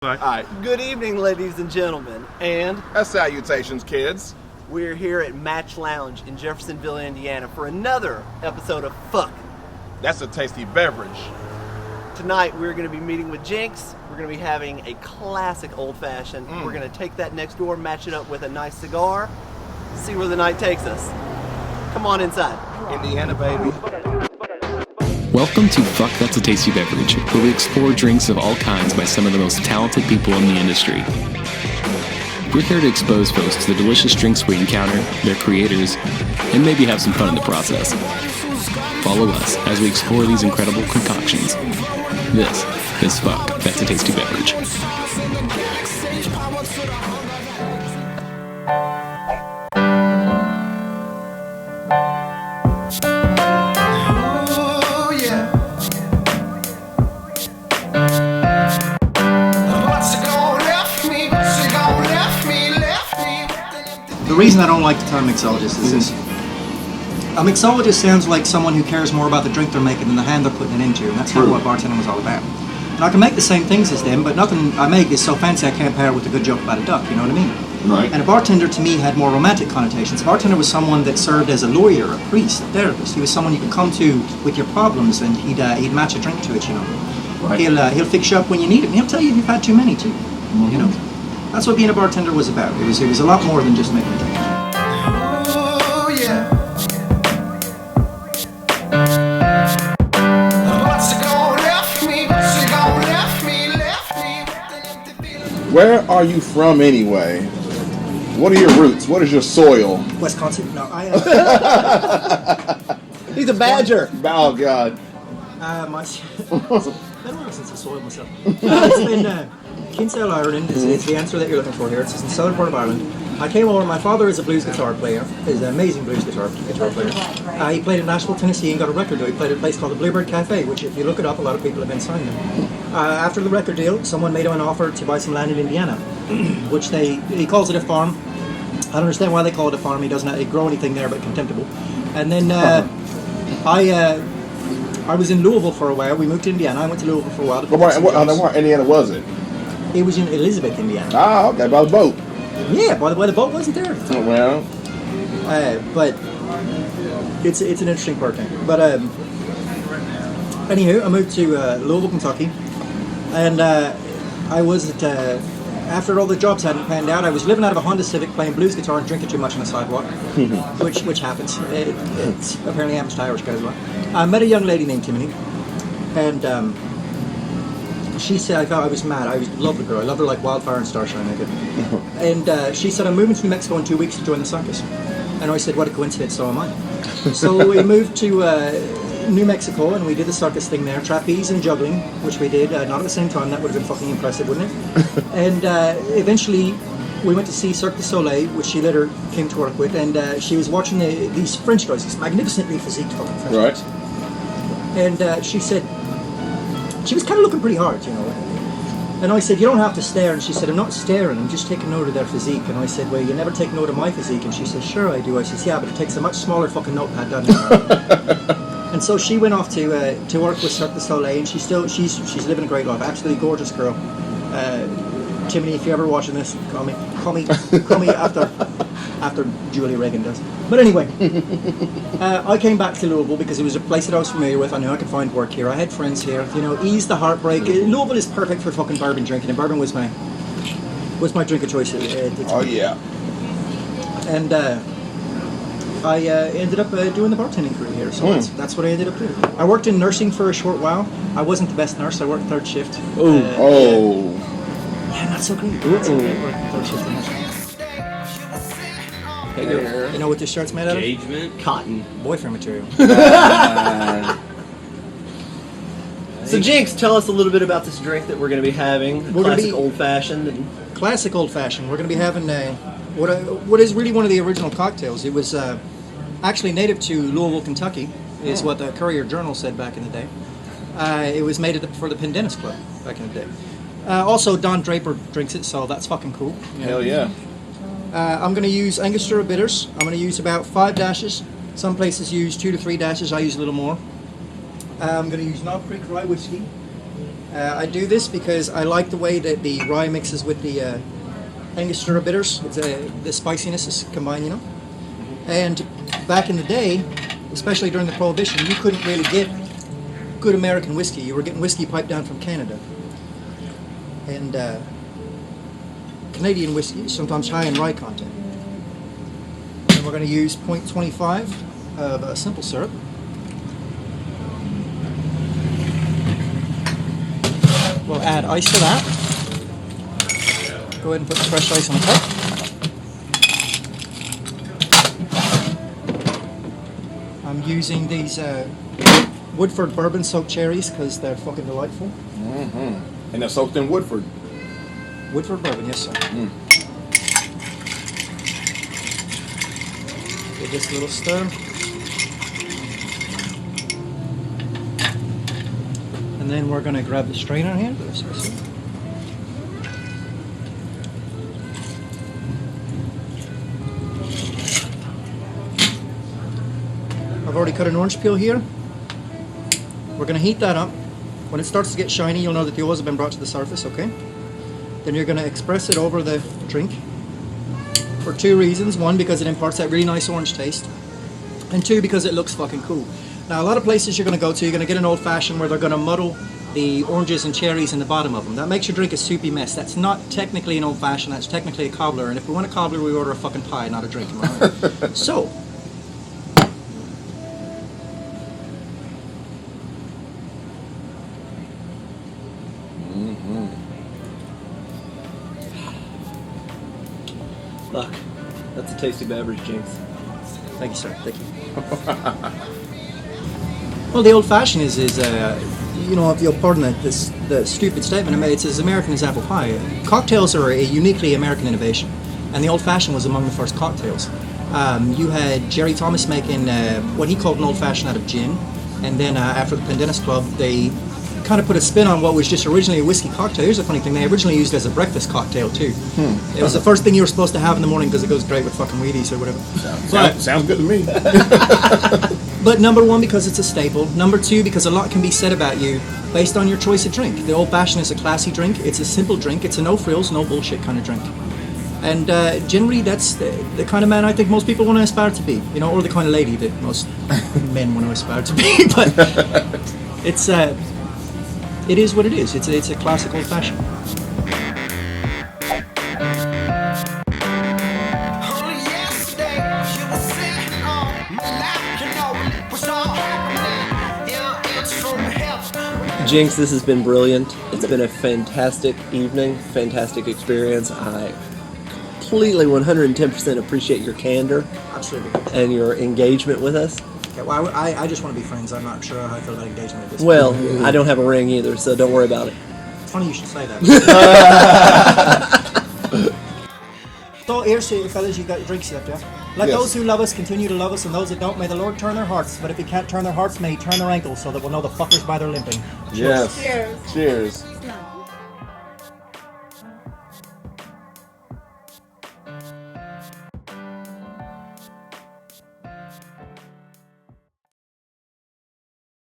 Alright. Good evening, ladies and gentlemen, and Salutations, kids. we're here at Match Lounge in Jeffersonville, Indiana for another episode of Fuck. That's a tasty beverage. Tonight we're going to be meeting with Jinx. We're going to be having a classic old-fashioned. We're going to take that next door, match it up with a nice cigar, see where the night takes us. Come on inside. Indiana, baby. Welcome to Fuck That's a Tasty Beverage, where we explore drinks of all kinds by some of the most talented people in the industry. We're here to expose folks to the delicious drinks we encounter, their creators, and maybe have some fun in the process. Follow us as we explore these incredible concoctions. This is Fuck That's a Tasty Beverage. The reason I don't like the term mixologist is this. A mixologist sounds like someone who cares more about the drink they're making than the hand they're putting it into, and that's kind of what bartending was all about. And I can make the same things as them, but nothing I make is so fancy I can't pair it with a good joke about a duck, you know what I mean? Right. And a bartender to me had more romantic connotations. A bartender was someone that served as a lawyer, a priest, a therapist. He was someone you could come to with your problems, and he'd match a drink to it, you know. Right. He'll fix you up when you need it, and he'll tell you if you've had too many too, you know. That's what being a bartender was about. It was a lot more than just making a drink. Where are you from anyway? What are your roots? What is your soil? Wisconsin? No, He's a badger. Oh, God. I don't know since I soiled myself. It's been Kinsale, Ireland is the answer that you're looking for here. It's in the southern part of Ireland. I came over, my father is a blues guitar player. He's an amazing blues guitar player. He played in Nashville, Tennessee and got a record deal. He played at a place called the Bluebird Cafe, which if you look it up, a lot of people have been signed there. After the record deal, someone made him an offer to buy some land in Indiana, which he calls it a farm. I don't understand why they call it a farm. He doesn't grow anything there but contemptible. And then I was in Louisville for a while. We moved to Indiana. I went to Louisville for a while. Where Indiana was it? It was in Elizabeth, Indiana. Ah, okay, by the boat. Yeah, by the way, the boat wasn't there. Oh, well. But it's an interesting part there. But anywho, I moved to Louisville, Kentucky, and I was at after all the jobs hadn't panned out, I was living out of a Honda Civic, playing blues guitar and drinking too much on the sidewalk, which happens. It's apparently happens to Irish guys as well. I met a young lady named Timothy, and she said, I thought I was mad. I loved the girl. I loved her like wildfire and starshine. I did. And she said, I'm moving to New Mexico in 2 weeks to join the circus. And I said, what a coincidence, so am I. So we moved to New Mexico and we did the circus thing there, trapeze and juggling, which we did, not at the same time. That would have been fucking impressive, wouldn't it? And eventually we went to see Cirque du Soleil, which she later came to work with, and she was watching these French guys, these magnificently physiqued fucking French guys. And she said, she was kind of looking pretty hard, you know. And I said, you don't have to stare. And she said, I'm not staring, I'm just taking note of their physique. And I said, well, you never take note of my physique. And she said, sure I do. I said, yeah, but it takes a much smaller fucking notepad, doesn't it? And so she went off to work with Cirque du Soleil, and she's living a great life. Absolutely gorgeous girl. Timothy, if you're ever watching this, call me after Julie Reagan does. But anyway, I came back to Louisville because it was a place that I was familiar with. I knew I could find work here. I had friends here. You know, ease the heartbreak. Louisville is perfect for fucking bourbon drinking, and bourbon was my drink of choice. Oh yeah. And I ended up doing the bartending career here. So that's what I ended up doing. I worked in nursing for a short while. I wasn't the best nurse. I worked third shift. Yeah, not so great. Not so great working third shift in nursing. You know what this shirt's made out of? Engagement. Cotton. Boyfriend material. So Jinx, tell us a little bit about this drink that we're going to be having. Classic old-fashioned. Classic old-fashioned. We're going to be having what is really one of the original cocktails. It was actually native to Louisville, Kentucky, is what the Courier Journal said back in the day. It was made for the Pendennis Club back in the day. Also, Don Draper drinks it, so that's fucking cool. Hell yeah. I'm going to use Angostura bitters. I'm going to use about 5 dashes. Some places use 2 to 3 dashes. I use a little more. I'm going to use Knob Creek rye whiskey. I do this because I like the way that the rye mixes with the Angostura bitters. It's, the spiciness is combined, you know. And back in the day, especially during the Prohibition, you couldn't really get good American whiskey. You were getting whiskey piped down from Canada. And Canadian whiskey is sometimes high in rye content. And we're going to use 0.25 of simple syrup. We'll add ice to that. Go ahead and put the fresh ice on the top. I'm using these Woodford bourbon soaked cherries because they're fucking delightful. Mm-hmm. And they're soaked in Woodford. Woodford bourbon, yes sir. Mm. Give this a little stir. And then we're going to grab the strainer here. I've already cut an orange peel here. We're going to heat that up. When it starts to get shiny, you'll know that the oils have been brought to the surface, okay? Then you're going to express it over the drink for two reasons. One, because it imparts that really nice orange taste. And two, because it looks fucking cool. Now, a lot of places you're going to go to, you're going to get an old-fashioned where they're going to muddle the oranges and cherries in the bottom of them. That makes your drink a soupy mess. That's not technically an old-fashioned, that's technically a cobbler. And if we want a cobbler, we order a fucking pie, not a drink. Am I right? So, Look, that's a tasty beverage, Jinx. thank you, sir. Thank you. Well, the old-fashioned is you know, if you'll pardon the stupid statement I made, it's as American as apple pie. Cocktails are a uniquely American innovation, and the old-fashioned was among the first cocktails. You had Jerry Thomas making what he called an old-fashioned out of gin, and then after the Pendennis Club, they kind of put a spin on what was just originally a whiskey cocktail. Here's a funny thing, they originally used it as a breakfast cocktail too. It was the first thing you were supposed to have in the morning because it goes great with fucking Wheaties or whatever. Sounds good to me. But number one, because it's a staple. Number two, because a lot can be said about you based on your choice of drink. The Old Fashioned is a classy drink. It's a simple drink. It's a no frills, no bullshit kind of drink. And generally, that's the kind of man I think most people want to aspire to be. You know, or the kind of lady that most men want to aspire to be. But it's it is what it is. It's a classic Old Fashioned. Jinx, this has been brilliant. It's been a fantastic evening, fantastic experience. I completely 110% appreciate your candor. Absolutely. And your engagement with us. Okay, well, I just want to be friends. I'm not sure how I feel about engagement at this Well, point. I don't have a ring either, so don't worry about it. It's funny you should say that. So, here's to you, fellas. You got your drinks left, yeah? Let those who love us continue to love us, and those that don't, may the Lord turn their hearts. But if he can't turn their hearts, may he turn their ankles so that we'll know the fuckers by their limping. Yes. Cheers.